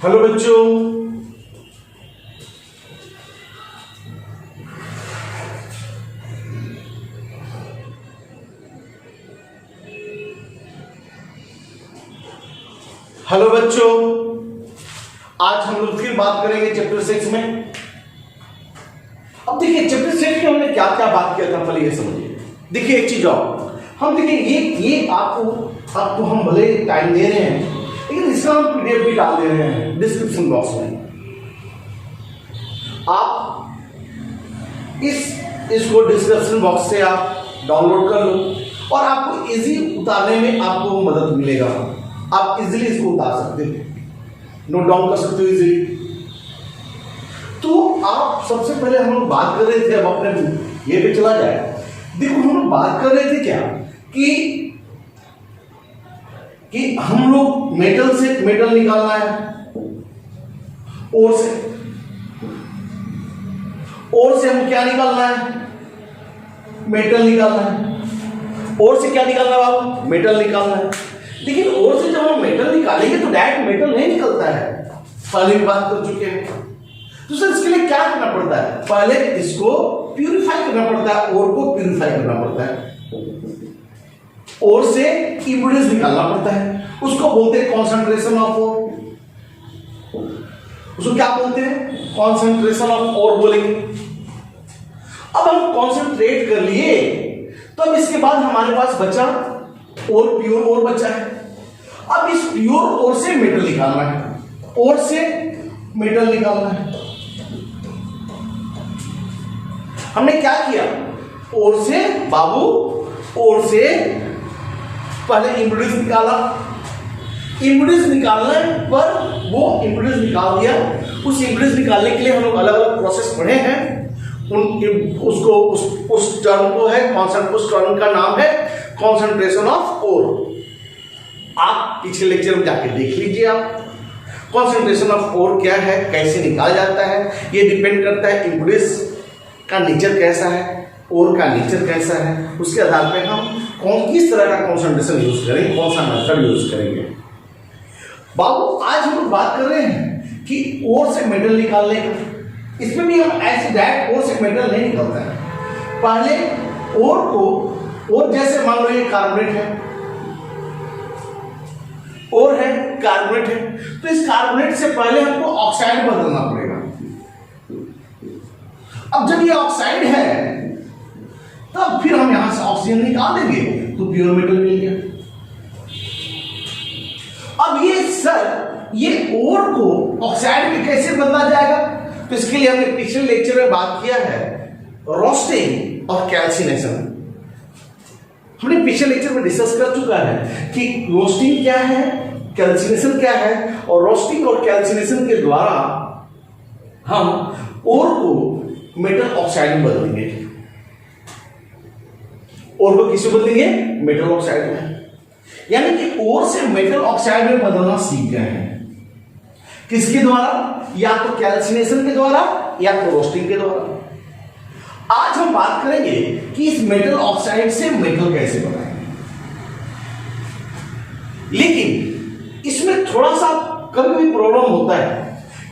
Hello बच्चों, आज हम लोग फिर बात करेंगे चैप्टर 6 में। अब देखिए चैप्टर 6 में हमने क्या क्या बात किया था, पहले ये समझिए। देखिए एक चीज और, हम देखिए ये आपको हम भले टाइम दे रहे हैं, लेकिन इसका हम पीडीएफ भी डाल दे रहे हैं डिस्क्रिप्शन बॉक्स में। आप इसको डिस्क्रिप्शन बॉक्स से आप डाउनलोड कर लो और आपको इजी उतारने में आपको मदद मिलेगा। आप इजीली इसको उतार सकते हो, नोट डाउन कर सकते हो इजीली। तो आप सबसे पहले हम लोग बात कर रहे थे, अब अपने ये पे चला जाए। देखो हम लोग बात कर रहे थे क्या कि हम लोग मेटल से मेटल निकालना है, और से हम क्या निकालना है, मेटल निकालना है। और से क्या निकालना है बाबू, मेटल निकालना है। लेकिन और से जब हम मेटल निकालेंगे तो डायरेक्ट मेटल नहीं निकलता है, पहले भी बात कर चुके हैं। तो सर इसके लिए क्या करना पड़ता है, पहले इसको प्यूरिफाई करना पड़ता है, और को प्यूरिफाई करना पड़ता है, और से इम्पिडेंस निकालना पड़ता है। उसको बोलते हैं कॉन्सेंट्रेशन ऑफ ओर। उसको क्या बोलते हैं, कॉन्सेंट्रेशन ऑफ ओर बोलेंगे। अब हम कॉन्सेंट्रेट कर लिए, तो अब इसके बाद हमारे पास बचा और प्योर और बचा है। अब इस प्योर और से मेटल निकालना है, और से मेटल निकालना है। हमने क्या किया, और से बाबू, और से पहले इम्पिडेंस निकाला। इम्पिडेंस निकालने पर वो इम्पिडेंस निकाल दिया। उस इम्पिडेंस निकालने के लिए हम लोग अलग अलग प्रोसेस पढ़े हैं। उस टर्म को है उस टर्म का नाम है कॉन्सेंट्रेशन ऑफ ओर। आप पिछले लेक्चर में जाके देख लीजिए। आप कॉन्सेंट्रेशन ऑफ ओर क्या है, कैसे निकाला जाता है, ये डिपेंड करता है इम्पिडेंस का नेचर कैसा है, ओर का नेचर कैसा है। उसके आधार पे हम किस तरह का कॉन्सेंट्रेशन यूज करेंगे, कौन सा मेथड यूज करेंगे। बाबू आज हम लोग बात कर रहे हैं कि ओर से मेटल निकालने का। इसमें भी हम ऐसे डायरेक्ट ओर से मेटल नहीं निकलता है। पहले ओर को, और जैसे मान लो ये कार्बोनेट है, और है कार्बोनेट है, तो इस कार्बोनेट से पहले हमको ऑक्साइड बदलना पड़ेगा। अब जब ये ऑक्साइड है तब फिर हम यहां से ऑक्सीजन निकाल देंगे तो प्योर मेटल मिल गया। अब ये ओर को ऑक्साइड में कैसे बदला जाएगा, तो इसके लिए हमने पिछले लेक्चर में बात किया है रोस्टिंग और कैल्सिनेशन। हमने पिछले लेक्चर में डिस्कस कर चुका है कि रोस्टिंग क्या है, कैल्सिनेशन क्या है, और रोस्टिंग और कैल्सिनेशन के द्वारा हम ओर को मेटल ऑक्साइड में बदलेंगे। ओर को किससे बदलेंगे, मेटल ऑक्साइड में। यानी कि ओर से मेटल ऑक्साइड में बदलना सीख गए हैं। किसके द्वारा, या तो कैल्सिनेशन के द्वारा या तो रोस्टिंग के द्वारा। आज हम बात करेंगे कि इस मेटल ऑक्साइड से मेटल कैसे बनाएंगे। लेकिन इसमें थोड़ा सा कभी भी प्रॉब्लम होता है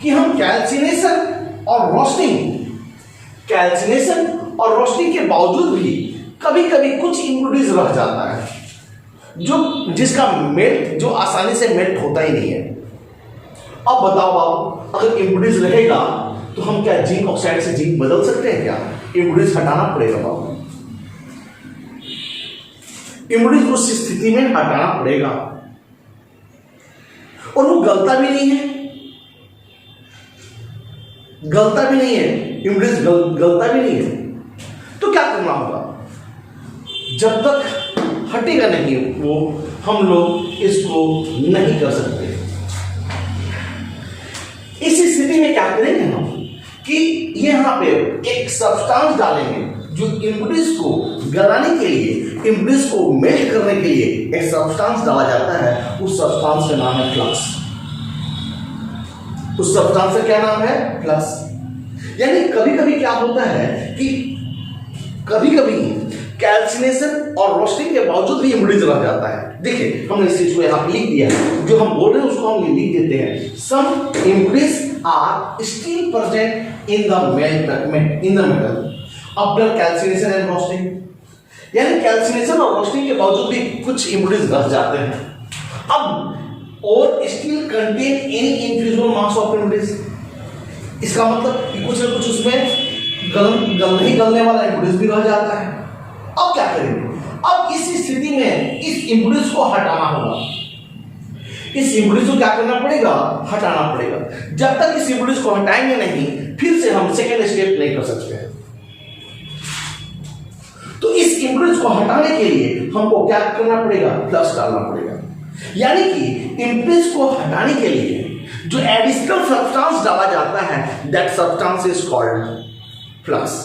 कि हम कैल्सिनेशन और रोस्टिंग के बावजूद भी कभी कभी कुछ इम्प्योरिटीज रह जाता है, जिसका मेल्ट जो आसानी से मेल्ट होता ही नहीं है। अब बताओ बाबू, अगर इम्प्योरिटीज रहेगा तो हम क्या जिंक ऑक्साइड से जिंक बदल सकते हैं क्या, इम्प्योरिटीज हटाना पड़ेगा बाबू। इम्प्योरिटीज उस स्थिति में हटाना पड़ेगा, और वो गलता भी नहीं है, इम्प्योरिटीज गलता भी नहीं है। तो क्या करना होगा, जब तक हटेगा नहीं वो, हम लोग इसको नहीं कर सकते। इस स्थिति में क्या करेंगे हम कि यहां पे एक सब्सटेंस डालेंगे जो इम्पिडेंस को गलाने के लिए, इम्पिडेंस को मेल्ट करने के लिए एक सब्सटेंस डाला जाता है। उस सब्सटेंस का नाम है फ्लक्स। उस सब्सटेंस का क्या नाम है, फ्लक्स। यानी कभी कभी क्या होता है कि कभी कभी कैल्सिनेशन और रोस्टिंग के बावजूद भी इम्पिडेंस रह जाता है। देखिए हमने इस चीज को यहाँ पे लिख दिया है, जो हम बोल रहे हैं उसको हम लिख देते हैं। Some impurities are still present in the metal after calcination and roasting, यानी कैल्सिनेशन और रोस्टिंग के बावजूद भी कुछ इम्प्यूरिटीज रह जाते हैं। अब और still contain any infusible mass of impurities, इसका मतलब कि कुछ न कुछ उसमें गलने वाला इम्प्यूरिटीज भी रह जाता है। अब क्या करेंगे? अब इस स्थिति में इस इम्प्यूरिटीज को हटाना होगा। इस इम्प्यूरिटीज को क्या करना पड़ेगा? हटाना पड़ेगा। जब तक इस इम्प्यूरिटीज को हटाएंगे नहीं, फिर से हम सेकेंड स्टेप नहीं कर सकते हैं। तो इस इम्प्यूरिटीज को हटाने के लिए हमको क्या करना पड़ेगा? प्लस डालना पड़ेगा। यानी कि इम्प्यूरिटीज को हटाने के लिए जो एडिशनल सब्सटेंस डाला जाता है, that substance is called plus.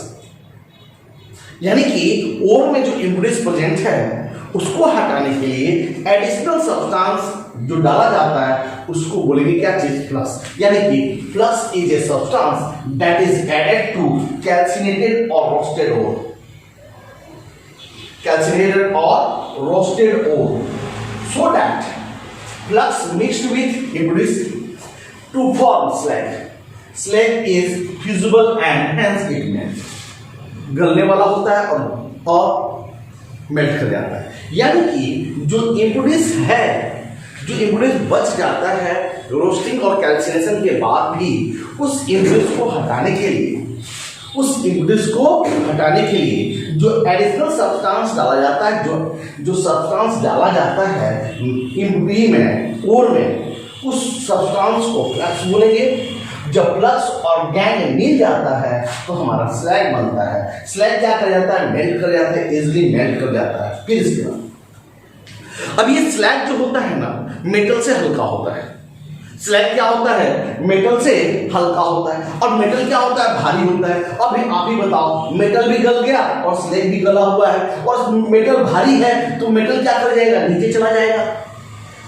यानी कि ओर में जो इम्प्यूरिटीज प्रेजेंट है उसको हटाने के लिए एडिशनल सब्सटेंस जो डाला जाता है उसको बोलेंगे क्या चीज? प्लस। यानी कि plus is a substance that is added to calcinated और रोस्टेड ओर, कैल्सिनेटेड और roasted ore, so that flux mixed with impurities to form slag. Slag is fusible and hence it melts. गलने वाला होता है और melt कर जाता है। यानी कि जो इम्प्यूरिटीज है, जो इम्प्यूरिटीज बच जाता है रोस्टिंग और कैल्सिनेशन के बाद भी, उस इम्प्यूरिटीज को हटाने के लिए, उस इम्प्यूरिटीज को हटाने के लिए जो एडिशनल सब्सटेंस डाला जाता है, जो सब्सटेंस डाला जाता है इम्प्यूरिटी में, ओर में, उस सब्सटेंस को फ्लक्स बोलेंगे। जब फ्लक्स और गैंग मिल जाता है तो हमारा स्लैग बनता है। स्लैग क्या कर जाता है? मेल्ट कर जाता है, इजिली मेल्ट कर जाता है। फिर इसके बाद अब ये स्लैग जो होता है ना, मेटल से हल्का होता है। स्लैग क्या होता है? मेटल से हल्का होता है। और मेटल क्या होता है? भारी होता है। अभी आप ही बताओ, मेटल भी गल गया और स्लैग भी गला हुआ है, और मेटल भारी है तो मेटल क्या कर जाएगा? नीचे चला जाएगा।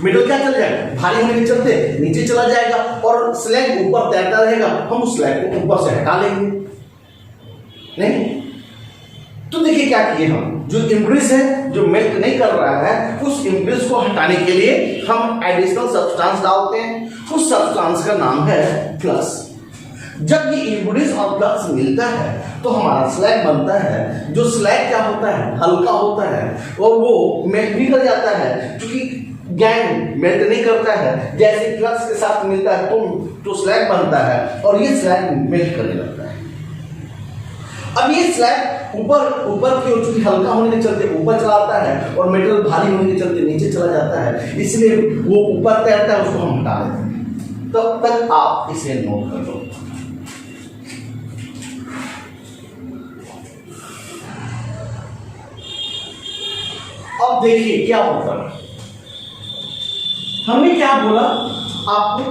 मेटल क्या चल जाएगा? भारी होने के चलते नीचे चला जाएगा, और स्लैग ऊपर तैरता रहेगा। हम उस स्लैग को ऊपर से हटा लेंगे नहीं? तो देखिए क्या किए हम, जो इम्प्यूरिटीज है जो मेल्ट नहीं कर रहा है, उस इम्प्यूरिटीज को हटाने के लिए हम एडिशनल सब्सटेंस डालते हैं। उस सब्सटेंस का नाम है प्लस। जब ये इम्प्यूरिटीज और प्लस मिलता है तो हमारा स्लैग बनता है। जो स्लैग क्या होता है? हल्का होता है और वो मेल्ट भी कर जाता है, क्योंकि गैंग मेल्ट नहीं करता है। जैसे प्लस के साथ मिलता है तो स्लैग बनता है, और ये स्लैग मेल्ट करने लगता है। अब ये स्लैग ऊपर की ओर चूंकि हल्का होने के चलते ऊपर चला आता है, और मेटल भारी होने के चलते नीचे चला जाता है, इसलिए वो ऊपर तैरता है, उसको हम हटा देते हैं। तब तक आप इसे नोट कर लो। अब देखिए क्या होता है। हमने क्या बोला? आपको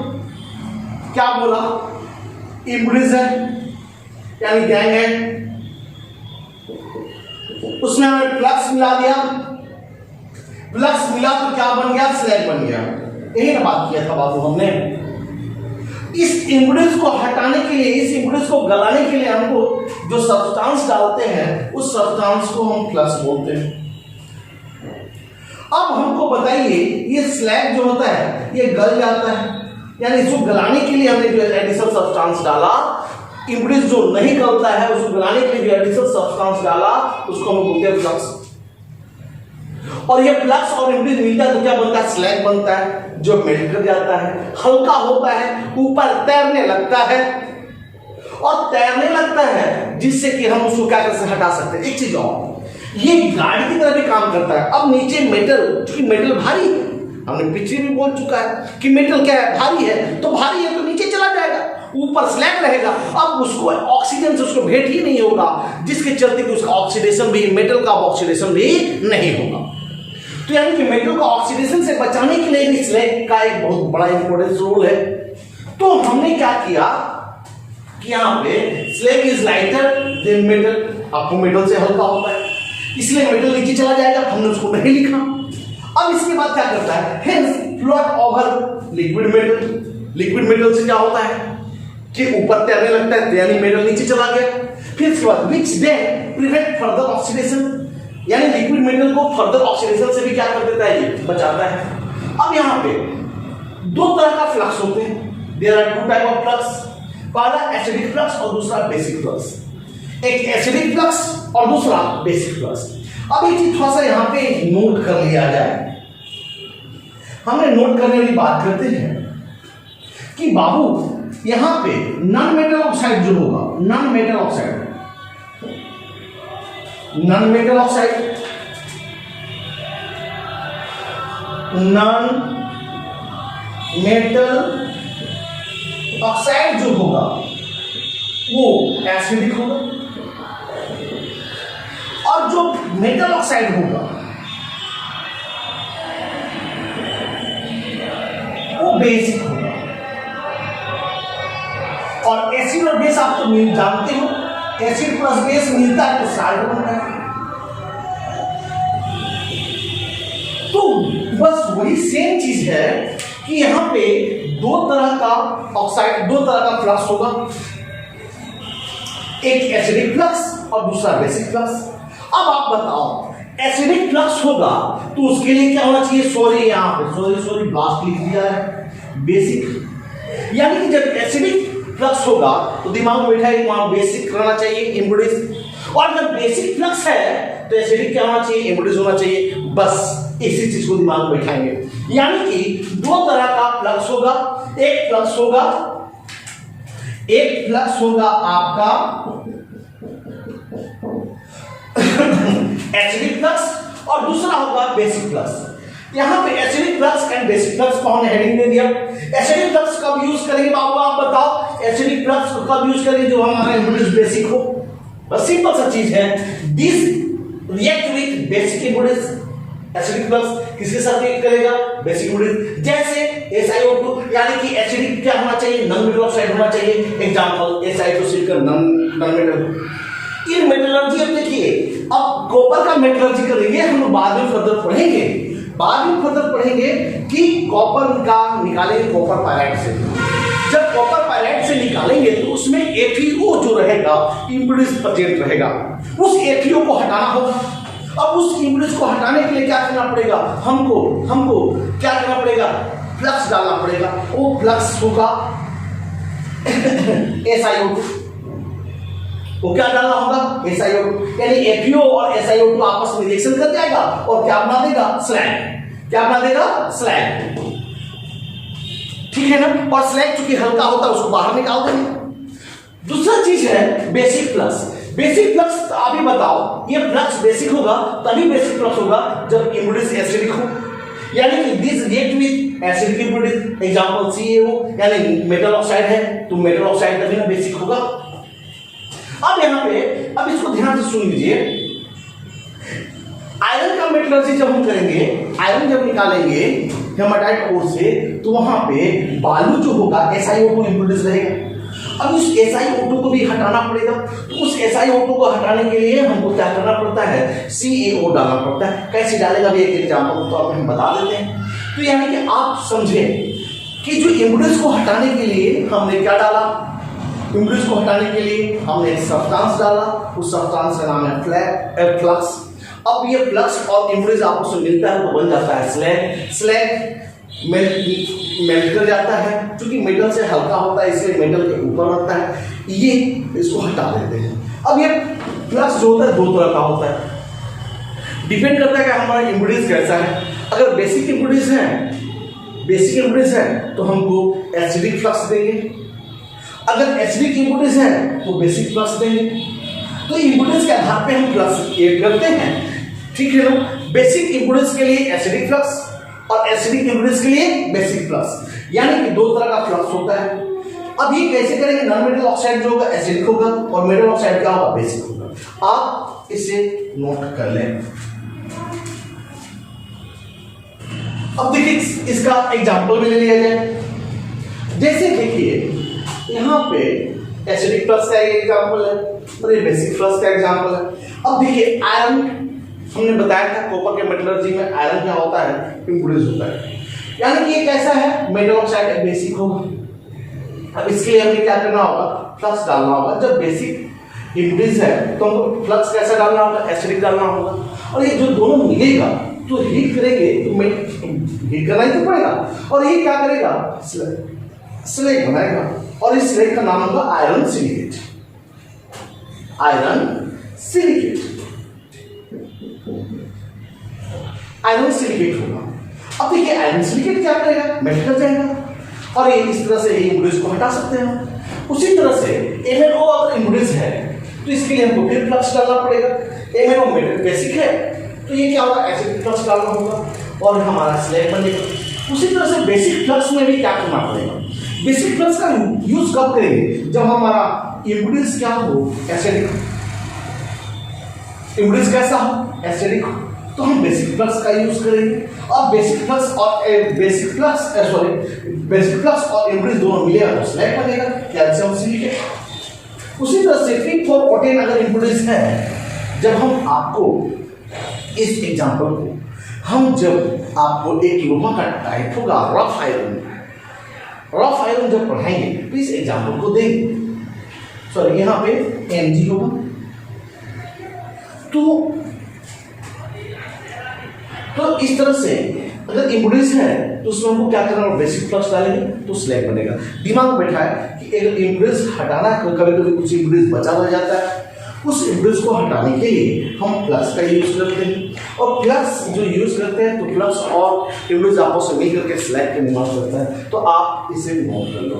क्या बोला? इम्प्यूरिटीज है यानी गैंग है, उसमें हमने फ्लक्स मिला दिया। फ्लक्स मिला तो क्या बन गया? स्लैग बन गया। यही ना बात किया था बाबू हमने। इस इम्प्यूरिटीज को हटाने के लिए, इस इम्प्यूरिटीज को गलाने के लिए हमको जो सब्सटेंस डालते हैं, उस सब्सटेंस को हम फ्लक्स बोलते हैं। अब हमको बताइए, ये स्लैग जो होता है ये गल जाता है, यानी इसको गलाने के लिए हमने जो एडिशनल सब्सटेंस डाला, इम्प्यूरिटीज जो नहीं गलता है उसको गलाने के लिए जो एडिशनल सब्सटेंस डाला उसको हम बोलते हैं फ्लक्स। और ये फ्लक्स और इम्प्यूरिटीज मिलता है तो क्या बनता है? स्लैग बनता है, जो मेल्ट कर जाता है, हल्का होता है, ऊपर तैरने लगता है, और तैरने लगता है जिससे कि हम उसको क्या कर हटा सकते हैं। एक चीज और, ये गाड़ी की तरह भी काम करता है। अब नीचे मेटल, क्योंकि मेटल भारी है, हमने पीछे भी बोल चुका है कि मेटल क्या है? भारी है, तो भारी है तो नीचे चला जाएगा, ऊपर स्लैग रहेगा। अब उसको ऑक्सीजन से उसको भेंट ही नहीं होगा, जिसके चलते कि उसका ऑक्सीडेशन भी, मेटल का ऑक्सीडेशन भी नहीं होगा। तो यानी कि मेटल को ऑक्सीडेशन से बचाने के लिए भी स्लैग का एक बहुत बड़ा इंपॉर्टेंस रोल है। तो हमने क्या किया कि यहाँ पे slag is lighter than metal. आपको मेटल से हल्का होता है, इसलिए मेटल नीचे चला जाएगा, हमने उसको नहीं लिखा। अब इसके बाद क्या करता है? Hence float over liquid metal. Liquid metal से क्या होता है कि ऊपर तैरने लगता है, यानी मेटल नीचे चला गया। फिर इसके बाद which then prevent further oxidation, यानी लिक्विड मेटल को फर्दर ऑक्सीडेशन से भी क्या कर देता है, ये बचाता है। अब यहाँ पे दो तरह का फ्लक्स होते हैं, there are two type of flux, पहला एसिडिक फ्लक्स और दूसरा बेसिक फ्लक्स। एक एसिडिक फ्लक्स और दूसरा बेसिक फ्लक्स। अब एक चीज थोड़ा सा यहाँ पे नोट कर लिया जाए, हमने नोट करने वाली बात करते हैं कि बाबू यहां पे नॉन मेटल ऑक्साइड जो होगा, non metal oxide, non metal oxide, non metal oxide जो होगा वो एसिडिक होगा, और जो मेटल ऑक्साइड होगा वो बेसिक होगा। और एसिड और बेस आप तो जानते हो, एसिड प्लस बेस मिलता है तो साल्ट बनता है। तो बस वही सेम चीज है कि यहां पे दो तरह का ऑक्साइड, दो तरह का फ्लक्स होगा, एक एसिडिक फ्लक्स और दूसरा बेसिक फ्लक्स। अब आप बताओ, एसिडिक फ्लक्स होगा तो उसके लिए क्या होना चाहिए, सॉरी यहां पे सॉरी ब्लास्ट लिख दिया है, बेसिक। यानी कि जब एसिडिक फ्लक्स होगा तो दिमाग में बैठा है वहां बेसिक रहना चाहिए, इम्पुडिस। और जब बेसिक फ्लक्स है तो एसिडिक क्या होना चाहिए, इम्पुडिस होना चाहिए। बस इसी चीज को दिमाग में बैठाएंगे। यानी कि दो तरह का फ्लक्स होगा, एक फ्लक्स होगा आपका एसिडिक फ्लक्स और दूसरा होगा बेसिक फ्लक्स। यहां पे acidic flux and basic flux को हमने हेडिंग दे दिया। एसिडिक फ्लक्स कब यूज करेंगे बाबू, आप बताओ, एसिडिक फ्लक्स को कब यूज करेंगे, जो हमारा इम्पुडिस बेसिक हो। बस सिंपल सा चीज है, this react with basic impurities. Acidic flux किसके साथ रिएक्ट करेगा, बेसिक इम्पुडिस। जैसे SiO2, यानी कि एसिडिक क्या होना चाहिए, नॉन मेटल ऑक्साइड होना चाहिए। एग्जांपल SiO2 का नॉन मेटल। इन मेटलर्जी अब देखिए, अब कॉपर का मेटलर्जी करेंगे हम लोग, बाद में फर्दर पढ़ेंगे कि कॉपर का निकालेंगे कॉपर पायराइड से। जब कॉपर पायराइड से निकालेंगे तो उसमें FeO जो रहेगा, इम्पुडिस प्रेजेंट रहेगा, उस FeO को हटाना होगा। अब उस इम्पुडिस को हटाने के लिए क्या करना पड़ेगा, हमको क्या करना पड़ेगा, फ्लक्स डालना पड़ेगा। वो फ्लक्स होगा SiO2, वो क्या डालना होगा, SiO2। यानी FeO और SiO2 आपस में रिएक्शन कर जाएगा और क्या बना देगा, स्लैग। क्या बना देगा, स्लैग। ठीक है ना। और स्लैग चूंकि हल्का होता है उसको बाहर निकाल देंगे। दूसरा चीज है बेसिक फ्लक्स। बेसिक फ्लक्स आप ही बताओ, ये फ्लक्स बेसिक होगा तभी बेसिक फ्लक्स होगा जब इम्पुडिस एसिडिक हो, यानी कि this react with acidic impurities. Example CaO, यानी मेटल ऑक्साइड है तो मेटल ऑक्साइड तभी ना बेसिक होगा। अब यहां पे अब इसको ध्यान से सुन लीजिए, आयरन का मेटलर्जी जब हम करेंगे, आयरन जब निकालेंगे हेमाटाइट ओर से, तो वहां पे बालू जो होगा SiO2 इम्पुडिस रहेगा। अब उस SiO2 को भी हटाना पड़ेगा, तो उस SiO2 को हटाने के लिए हमको क्या करना पड़ता है, CaO डालना पड़ता है। कैसे डालेगा भी एक एग्जांपल के तौर पे हम बता देते हैं। तो यानी कि आप समझें कि जो इम्पुडिस को हटाने के लिए हमने क्या डाला, इम्पुडिस को हटाने के लिए हमने एक सब्सटेंस डाला, उस सब्सटेंस का नाम है फ्लक्स। अब ये फ्लक्स और इम्पुडिस आपस में मिलता है तो बन जाता है स्लैग। स्लैग मेल्ट कर जाता है, क्योंकि मेटल से हल्का होता है इसलिए मेटल के ऊपर रहता है, ये इसको हटा देते हैं। अब ये फ्लक्स जो होता है दो तरह का होता है, डिपेंड करता है कि हमारा इम्पुडिस कैसा है। अगर बेसिक इम्पुडिस है तो हमको एसिडिक फ्लक्स देंगे, अगर एसिडिक इम्पुडिस है तो बेसिक फ्लक्स देंगे। तो इम्पुडिस के आधार पे हम फ्लक्स ऐड करते हैं, ठीक है ना। बेसिक इम्पुडिस के लिए एसिडिक फ्लक्स और एसिडिक इम्पुडिस के लिए बेसिक फ्लक्स, यानी कि दो तरह का फ्लक्स होता है। अब ये कैसे करेंगे, नॉन मेटल ऑक्साइड जो होगा एसिडिक होगा और मेटल ऑक्साइड क्या होगा, बेसिक होगा। आप इसे नोट कर लें। अब देखिए इसका एग्जांपल भी ले लिया जाए। जैसे देखिए यहाँ पे एसिडिक फ्लक्स का एग्जांपल है और ये बेसिक फ्लक्स का एग्जांपल है। अब देखिए आयरन हमने बताया था, कॉपर के मेटलर्जी में आयरन क्या होता है, इम्पुडिस होता है, यानी कि ये कैसा है, मेटल ऑक्साइड बेसिक होगा। अब इसके लिए हमें क्या करना होगा, फ्लक्स डालना होगा। जब बेसिक इम्पुडिस है तो हमको फ्लक्स कैसा डालना होगा, एसिडिक डालना होगा। और ये जो दोनों मिलेगा तो हीट करेंगे तो हीट करना ही तो पड़ेगा, और ये क्या करेगा, स्लैग बनाएगा, और इस स्लैग का नाम होगा iron silicate. Iron silicate, iron silicate होगा। अब देखिए आयरन सिलिकेट क्या करेगा, मेल्ट कर जाएगा, और ये इस तरह से इम्प्यूरिटीज को हटा सकते हैं। उसी तरह से MnO अगर इम्प्यूरिटीज है तो इसके लिए हमको फिर फ्लक्स डालना पड़ेगा। MnO मेटल बेसिक है तो ये क्या होगा, एसिडिक फ्लक्स डालना होगा और हमारा स्लैग बनेगा। उसी तरह से बेसिक फ्लक्स में भी क्या करना पड़ेगा, बेसिक फ्लक्स का यूज कब करेंगे, जब हमारा इम्प्यूरिटीज क्या हो, एसिडिक, इम्प्यूरिटीज कैसा हो, एसिडिक हो, तो हम बेसिक फ्लक्स का यूज करेंगे। और बेसिक फ्लक्स और इम्प्यूरिटीज दोनों मिलेगा तो स्लैग बनेगा, कैल्शियम सिलिकेट। उसी तरह से फिर फॉर ओटेन अगर इम्प्यूरिटीज है, जब हम आपको इस एग्जांपल को हम जब आपको एक लोहा का टाइप होगा रफ आयरन जब पढ़ाएंगे तो इस एग्जांपल को देंगे, सॉरी यहाँ पे Mg होगा, तो इस तरह से अगर इम्प्यूरिटीज है तो उसमें हमको क्या करना है, बेसिक फ्लक्स डालेंगे तो स्लैग बनेगा। दिमाग में बैठा है कि अगर इम्प्यूरिटीज हटाना है, कभी कभी कुछ इम्प्यूरिटीज बचा रह जाता है, उस इम्प्यूरिटीज को हटाने के लिए हम फ्लक्स का यूज करते हैं, और फ्लक्स जो यूज करते हैं तो फ्लक्स और इम्प्यूरिटीज आपस में मिल करके स्लैग का निर्माण करता है। तो आप इसे नोट कर लो।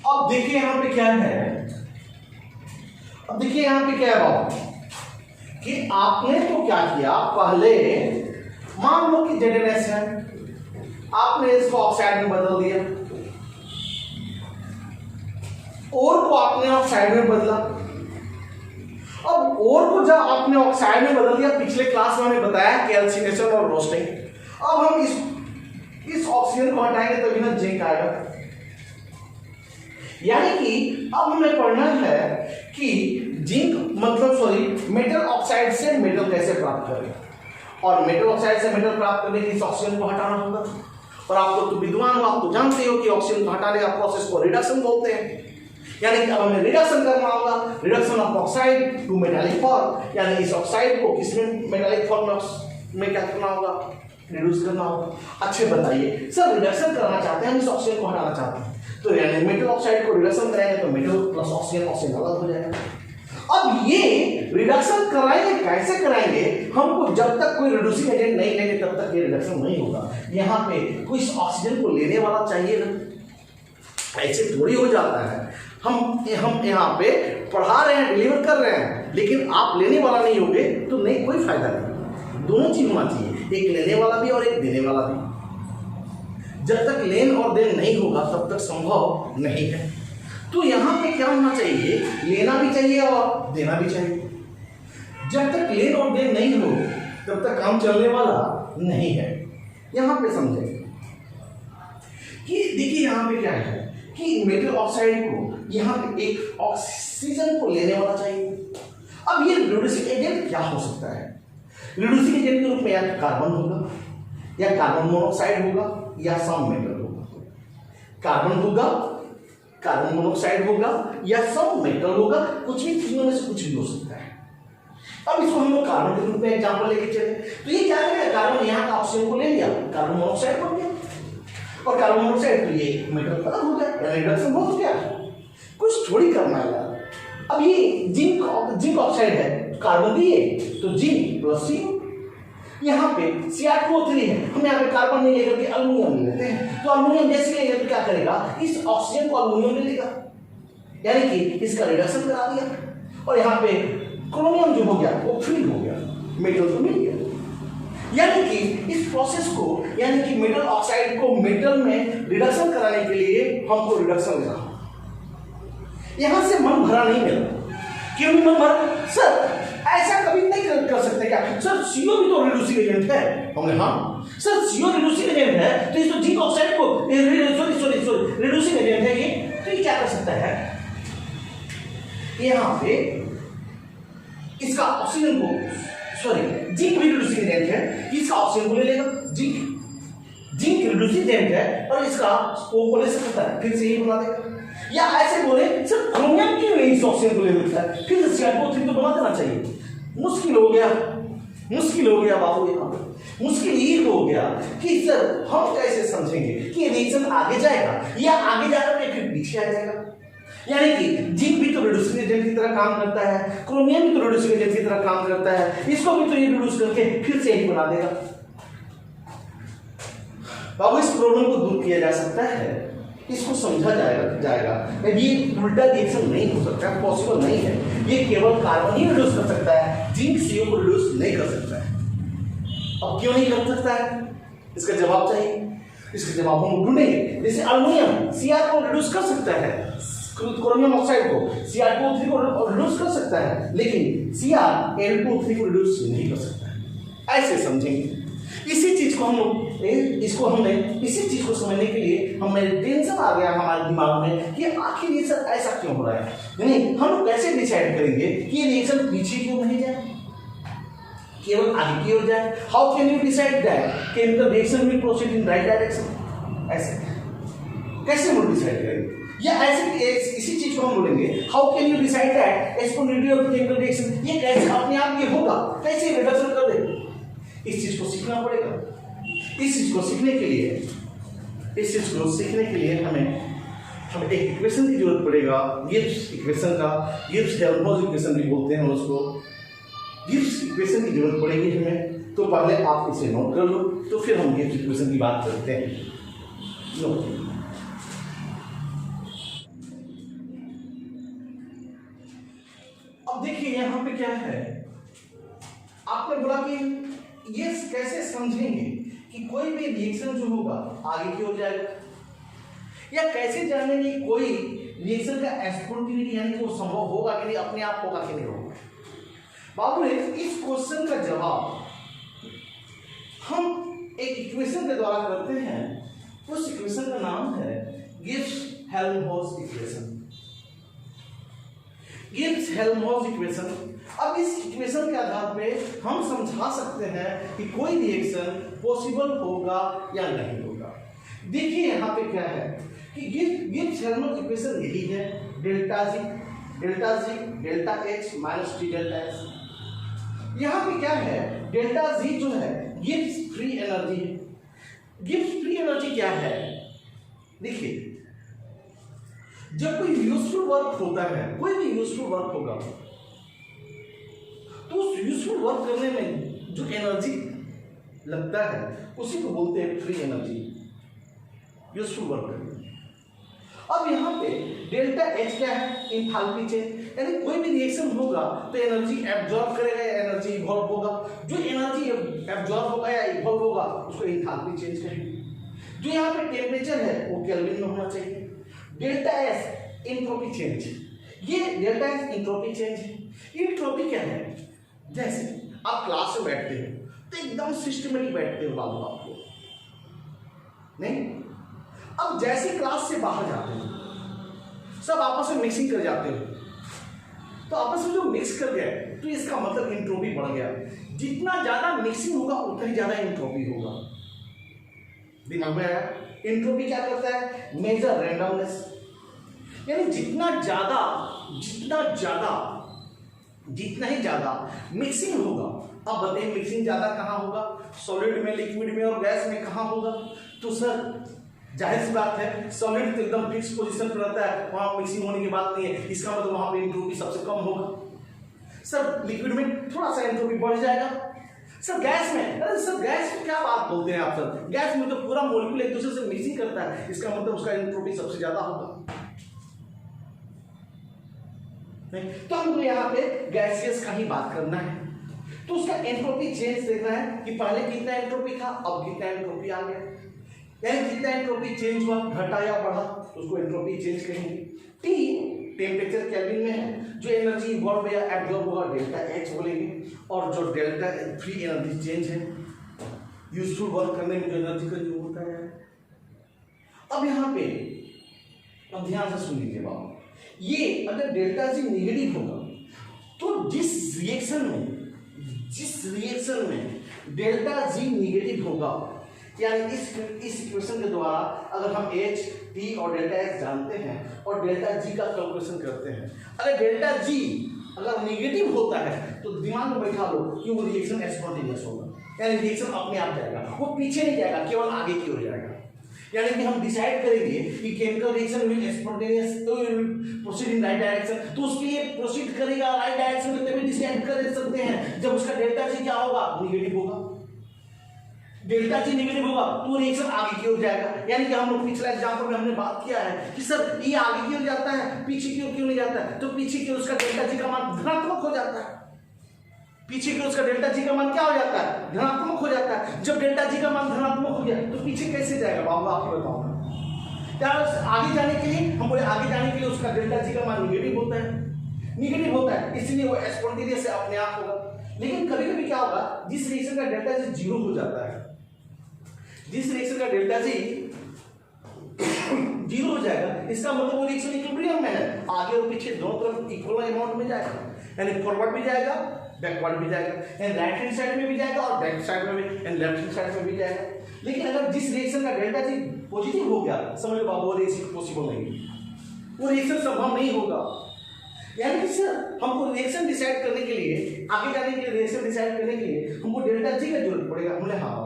अब देखिए यहाँ पे क्या है, अब देखिए यहाँ पे क्या है कि आपने तो क्या किया, पहले मान लो कि ZnS है, आपने इसको ऑक्साइड में बदल दिया, और को आपने ऑक्साइड में बदला। अब और को जब आपने ऑक्साइड में बदल दिया, पिछले क्लास में हमने बताया कैल्सिनेशन और रोस्टिंग। अब हम इस ऑक्सीजन को हटाएंगे तभी ना जिंक आएगा। यानी कि अब हमें पढ़ना है कि जिंक मेटल ऑक्साइड से मेटल कैसे प्राप्त करें, और मेटल ऑक्साइड से मेटल प्राप्त करने के लिए ऑक्सीजन को हटाना होगा। और आप लोग तो विद्वान हो, आप तो जानते हो कि ऑक्सीजन को हटाने का प्रोसेस को रिडक्शन बोलते हैं। यानी कि अब हमें रिडक्शन करना होगा, reduction of oxide to metallic form, यानी इस ऑक्साइड को किसमें मेटालिक फॉर्म में क्या करना होगा, रिड्यूस करना होगा। अच्छे बताइए सर, रिडक्शन करना चाहते हैं हम, इस ऑक्सीजन को हटाना चाहते हैं, तो यानी मेटल ऑक्साइड को रिडक्शन कराएंगे तो मेटल प्लस ऑक्सीजन, ऑक्सीजन अलग हो जाएगा। अब ये रिडक्शन कराएंगे, कैसे कराएंगे, हमको जब तक कोई रिड्यूसिंग एजेंट नहीं लेंगे तब तक ये रिडक्शन नहीं होगा। यहाँ पे कोई इस ऑक्सीजन को लेने वाला चाहिए ना, ऐसे थोड़ी हो जाता है। हम यहाँ पे पढ़ा रहे हैं, डिलीवर कर रहे हैं, लेकिन आप लेने वाला नहीं होगे तो नहीं, कोई फायदा नहीं। दोनों चीज होना चाहिए, एक लेने वाला भी और एक देने वाला भी। जब तक लेन और देन नहीं होगा तब तक संभव नहीं है। तो यहाँ पे क्या होना चाहिए, लेना भी चाहिए और देना भी चाहिए। जब तक लेन और देन नहीं हो तब तक काम चलने वाला नहीं है। यहाँ पे समझे कि देखिए यहाँ पे क्या है कि मेटल ऑक्साइड को यहाँ पे एक ऑक्सीजन को लेने वाला चाहिए। अब ये रिड्यूसिंग एजेंट क्या हो सकता है, रिड्यूसिंग एजेंट के रूप में या कार्बन होगा, या कार्बन मोनोऑक्साइड होगा, या सम मेटल होगा। कार्बन होगा, कार्बन मोनोऑक्साइड होगा, या सम मेटल होगा, कुछ भी तीनों में से कुछ भी हो सकता है। अब इसको हम लोग कार्बन के रूप में एग्जांपल लेके चले तो ये क्या करेगा, कार्बन यहाँ का ऑक्सीजन को ले लिया, कार्बन मोनोऑक्साइड बन गया, और कार्बन मोनोऑक्साइड तो ये मेटल खत्म हो गया, रिडक्शन हो गया। कुछ थोड़ी करना है यार। अब ये जिंक ऑक्साइड है, कार्बन दिए तो जिंक प्लस सी, यहाँ पे Cr2O3 है, हम यहाँ पे कार्बन नहीं लेकर के अल्युमिनियम ले लेते हैं, तो अल्युमिनियम जैसे लेंगे तो क्या करेगा, इस ऑक्सीजन को अल्युमिनियम ले लेगा, यानी कि इसका रिडक्शन करा दिया, और यहाँ पे क्रोमियम जो हो गया वो फ्री हो गया, मेटल तो मिल गया। यानी कि इस प्रोसेस को, यानी कि मेटल ऑक्साइड को मेटल में रिडक्शन कराने के लिए हमको रिडक्शन लेना, यहां से मन भरा नहीं मिला। क्यों नहीं मन भरा सर, ऐसा कभी नहीं कर सकते क्या सर, सीओ भी तो रिड्यूसिंग एजेंट है। हमने हाँ सर, सीओ रिड्यूसिंग एजेंट है तो इस तो जिंक ऑक्साइड को सॉरी रिड्यूसिंग एजेंट है ये, तो ये क्या कर सकता है, यहाँ पे इसका ऑक्सीजन को, सॉरी जिंक भी रिड्यूसिंग एजेंट है, इसका ऑक्सीजन को ले लेगा, जिंक रिड्यूसिंग एजेंट है और इसका ओ को ले सकता है, फिर से यही बना देगा। या ऐसे बोले सर क्रोमियम क्यों नहीं इस ऑक्सीजन को ले लेता है, फिर CH2O3 तो बना देना चाहिए। मुश्किल हो गया बाबू, यहाँ पे मुश्किल ये हो गया कि सर हम कैसे समझेंगे कि रिएक्शन आगे जाएगा या आगे जाकर के फिर पीछे आ जाएगा। यानी कि जिंक भी तो रिड्यूसिंग एजेंट की तरह काम करता है, क्रोमियम भी तो रिड्यूसिंग एजेंट की तरह काम करता है, इसको भी तो ये रिड्यूस करके फिर से ही बना देगा। बाबू इस प्रॉब्लम को दूर किया जा सकता है, इसको समझा जाएगा। ये उल्टा रिएक्शन नहीं हो सकता, पॉसिबल नहीं है। ये केवल कार्बन ही रिड्यूस कर सकता है, जिंक CO को रिड्यूस नहीं कर सकता है। अब क्यों नहीं कर सकता है, इसका जवाब चाहिए। इसका जवाब हम ढूंढेंगे। जैसे अल्युमिनियम Cr को रिड्यूस कर सकता है, क्रोमियम ऑक्साइड को CR2O3 को रिड्यूस कर सकता है, लेकिन Cr2O3 को रिड्यूस नहीं कर सकता है। ऐसे समझेंगे। इसी चीज को इसी चीज को समझने के लिए हमें टेंशन आ गया हमारे दिमाग में कि आखिर ये सब ऐसा क्यों हो रहा है। यानी हम कैसे डिसाइड करेंगे कि ये रिएक्शन पीछे क्यों नहीं जाए, केवल आगे की ओर जाए। How can you decide that chemical reaction will proceed in right direction, ऐसे कैसे हम डिसाइड करेंगे, या ऐसे इसी चीज को हम बोलेंगे how can you decide that exponential of chemical reaction, ये कैसे अपने आप ये होगा, कैसे रिडक्शन कर दे। इस चीज को सीखना पड़ेगा। इस चीज को सीखने के लिए हमें एक इक्वेशन की जरूरत पड़ेगा, गिब्स इक्वेशन का। गिब्स हेल्महोल्ट्ज इक्वेशन भी बोलते हैं उसको। गिब्स इक्वेशन की जरूरत पड़ेगी हमें, तो पहले आप इसे नोट कर लो, तो फिर हम गिब्स इक्वेशन की बात करते हैं। अब देखिए यहाँ पे क्या है, आपने बोला कि ये कैसे समझेंगे कि कोई भी रिएक्शन जो होगा आगे की ओर जाएगा, या कैसे जानेंगे कोई रिएक्शन का स्पॉन्टेनिटी यानी कि वो संभव होगा कि नहीं, अपने आप होगा कि नहीं होगा। बाबू इस क्वेश्चन का जवाब हम एक इक्वेशन के द्वारा करते हैं। उस इक्वेशन का नाम है Gibbs Helmholtz equation. Gibbs Helmholtz equation. अब इस इक्वेशन के आधार पे हम समझा सकते हैं कि कोई रिएक्शन पॉसिबल होगा या नहीं होगा। देखिए यहाँ पे क्या है कि गिब्स हेल्महोल्ट्ज इक्वेशन यही है, delta G delta H minus T delta S। यहाँ पे क्या है, डेल्टा जी जो है गिब्स फ्री एनर्जी है। गिब्स फ्री एनर्जी क्या है, देखिए जब कोई यूजफुल वर्क होता है, कोई भी यूजफुल वर्क होगा, तो उस यूजफुल वर्क करने में जो एनर्जी लगता है उसी को बोलते हैं फ्री एनर्जी, यूजफुल वर्क करने। अब यहाँ पे डेल्टा H क्या है, एंथैल्पी चेंज। यानी कोई भी रिएक्शन होगा तो एनर्जी एब्जॉर्ब करेगा या एनर्जी इवॉल्व होगा। जो एनर्जी एब्जॉर्ब होगा या इवॉल्व होगा उसको एंथैल्पी चेंज कहेंगे। जो यहाँ पे टेम्परेचर है वो केल्विन में होना चाहिए। डेल्टा S एंट्रोपी चेंज, ये डेल्टा S एंट्रोपी चेंज है। एंट्रोपी क्या है, जैसे आप क्लास में बैठते हो तो एकदम सिस्टमेटिक बैठते हो बाबू, आपको नहीं। अब जैसे क्लास से बाहर जाते हो सब आपस में मिक्सिंग कर जाते हो, तो आपस में जो मिक्स कर गए तो इसका मतलब एंट्रोपी बढ़ गया। जितना ज्यादा मिक्सिंग होगा उतना ही ज्यादा एंट्रोपी होगा। दिमाग में आया? एंट्रोपी क्या करता है, मेजर रैंडमनेस। यानी जितना ही ज्यादा मिक्सिंग होगा। अब बताइए मिक्सिंग ज्यादा कहाँ होगा, सॉलिड में, लिक्विड में और गैस में कहाँ होगा। तो सर जाहिर सी बात है सॉलिड तो एकदम फिक्स पोजीशन पर रहता है, वहां मिक्सिंग होने की बात नहीं है, इसका मतलब वहां पे एंट्रोपी सबसे कम होगा। सर लिक्विड में थोड़ा सा एंट्रोपी बढ़ जाएगा। सर गैस में, अरे सर गैस में क्या बात बोलते हैं आप सर, गैस में तो पूरा मॉलिक्यूल एक दूसरे से मिक्सिंग करता है, इसका मतलब उसका एंट्रोपी सबसे ज्यादा होगा। नहीं तो हमको यहाँ पे गैसियस का ही बात करना है, तो उसका एंट्रोपी चेंज देखना है कि पहले कितना एंट्रोपी था अब कितना एंट्रोपी आ गया। यानी कितना एंट्रोपी चेंज हुआ, घटा या बढ़ा, उसको एंट्रोपी चेंज कहेंगे। टी टेम्परेचर केल्विन में है, जो एनर्जी इवॉल्व या एब्जॉर्ब होगा डेल्टा H बोलेंगे। और जो डेल्टा फ्री एनर्जी चेंज है, यूजफुल वर्क करने में जो एनर्जी का यूज होता है। अब यहाँ पे अब ध्यान से सुन लीजिए बाबू, ये अगर डेल्टा जी नेगेटिव होगा तो जिस रिएक्शन में डेल्टा जी नेगेटिव होगा, यानी इस इक्वेशन के द्वारा अगर हम H, T और डेल्टा X जानते हैं और डेल्टा G का कैलकुलेशन करते हैं, अगर डेल्टा G अगर नेगेटिव होता है तो दिमाग में बैठा लो कि वो रिएक्शन स्पॉन्टेनियस होगा, यानी रिएक्शन अपने आप जाएगा, वो पीछे नहीं जाएगा, केवल आगे की ओर जाएगा। यानी कि हम डिसाइड करेंगे कि केमिकल रिएक्शन विल स्पॉन्टेनियस तो प्रोसीड इन राइट डायरेक्शन, तो उसके लिए प्रोसीड करेगा राइट डायरेक्शन में, तभी डिसाइड कर सकते हैं जब उसका डेल्टा जी क्या होगा, नेगेटिव होगा। डेल्टा जी नेगेटिव होगा तो रिएक्शन आगे की ओर जाएगा। यानी कि हम लोग पिछला एग्जांपल में हमने बात किया है कि सर ये आगे की ओर जाता है, पीछे की ओर क्यों नहीं जाता है, तो पीछे की ओर उसका डेल्टा जी का मान धनात्मक हो जाता है। पीछे की उसका डेल्टा जी का मान क्या हो जाता है, धनात्मक हो जाता है। जब डेल्टा जी का मान धनात्मक हो गया तो पीछे कैसे जाएगा बाबू, आपको बताऊंगा। क्या आगे जाने के लिए हम बोले, आगे जाने के लिए उसका डेल्टा जी का मान नेगेटिव होता है, नेगेटिव होता है, इसलिए वो स्पॉन्टेनियस से अपने आप होगा। लेकिन कभी कभी क्या होगा, जिस रिएक्शन का डेल्टा जी जीरो हो जाता है, जिस रिएक्शन का डेल्टा जी जीरो हो जाएगा, इसका मतलब वो रिएक्शन इक्विलिब्रियम में है, आगे और पीछे दोनों तरफ इक्वल अमाउंट में जाएगा, यानी फॉरवर्ड भी जाएगा बैकवर्ड भी जाएगा, यानी राइट हैंड साइड में भी जाएगा और बैक साइड में भी, यानी लेफ्ट हैंड साइड में भी जाएगा। लेकिन अगर जिस रिएक्शन का डेल्टा जी पॉजिटिव हो गया, समझ लो बाबू वो रिएक्शन पॉसिबल नहीं, वो रिएक्शन संभव नहीं होगा। यानी कि सर हमको रिएक्शन डिसाइड करने के लिए, आगे जाने के लिए रिएक्शन डिसाइड करने के लिए हमको डेल्टा जी का जरूरत पड़ेगा। हमने हाँ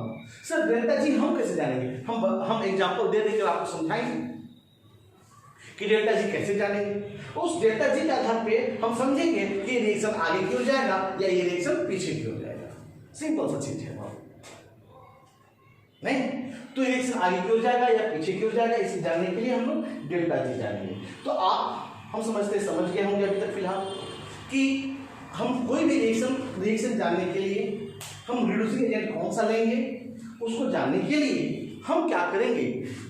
सर डेल्टा जी हम कैसे जानेंगे, हम एग्जांपल दे देकर आपको समझाएंगे कि डेल्टा जी कैसे जानेंगे। उस डेल्टा जी के आधार पे हम समझेंगे कि ये रिएक्शन आगे की ओर जाएगा या ये रिएक्शन पीछे की ओर जाएगा। सिंपल सा चीज है नहीं, तो रिएक्शन आगे की ओर जाएगा या पीछे की ओर जाएगा, इसे जानने के लिए हम लोग डेल्टा जी जानेंगे। तो आप हम समझ गए होंगे अभी तक फिलहाल कि हम कोई भी रिएक्शन जानने के लिए हम रिड्यूसिंग एजेंट कौन सा लेंगे, उसको जानने के लिए हम क्या करेंगे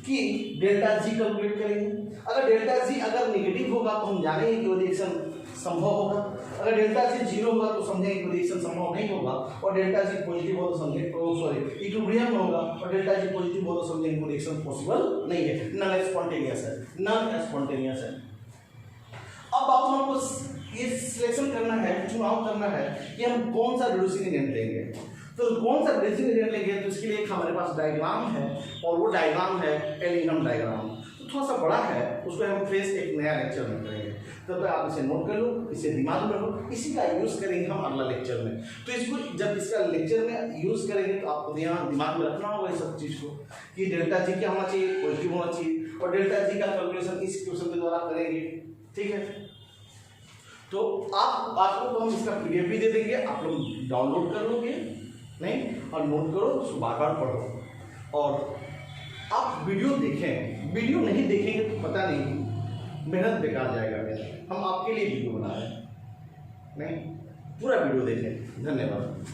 कि डेल्टा जी कैलकुलेट करेंगे। अगर डेल्टा जी अगर नेगेटिव होगा तो हम जानेंगे कि वो रिएक्शन संभव होगा, अगर डेल्टा जी जीरो होगा तो समझेंगे कि रिएक्शन संभव नहीं होगा, और डेल्टा जी पॉजिटिव हो तो समझेंगे इक्विलिब्रियम में होगा, और डेल्टा जी पॉजिटिव हो तो समझेंगे कि रिएक्शन पॉसिबल नहीं है, नॉन स्पॉन्टेनियस है। अब बाबू हमको ये सिलेक्शन करना है, चुनाव करना है कि हम कौन सा रिड्यूसिंग एजेंट लेंगे। तो कौन सा रिड्यूसिंग एजेंट लेंगे, तो इसके लिए हमारे पास डायग्राम है, और वो डायग्राम है एलिनम डायग्राम। तो थोड़ा सा बड़ा है, उसको हम फेस एक नया लेक्चर में करेंगे, तब तो आप इसे नोट कर लो, इसे दिमाग में रखो, इसी का यूज करेंगे हम अगला लेक्चर में। तो इसको जब इसका लेक्चर में यूज करेंगे तो आपको दिमाग में रखना होगा इस सब चीज को कि डेल्टा जी क्या होना चाहिए, पॉजिटिव होना चाहिए, और डेल्टा जी का कैलकुलेशन इस इक्वेशन के द्वारा करेंगे। ठीक है, तो आपको तो हम इसका पीडीएफ भी दे देंगे, आप लोग डाउनलोड कर लोगे नहीं, और नोट करो, उसको बार बार पढ़ो, और आप वीडियो देखें। वीडियो नहीं देखेंगे तो पता नहीं, मेहनत बेकार जाएगा मेरा। हम आपके लिए वीडियो बना रहे हैं, नहीं पूरा वीडियो देखें। धन्यवाद।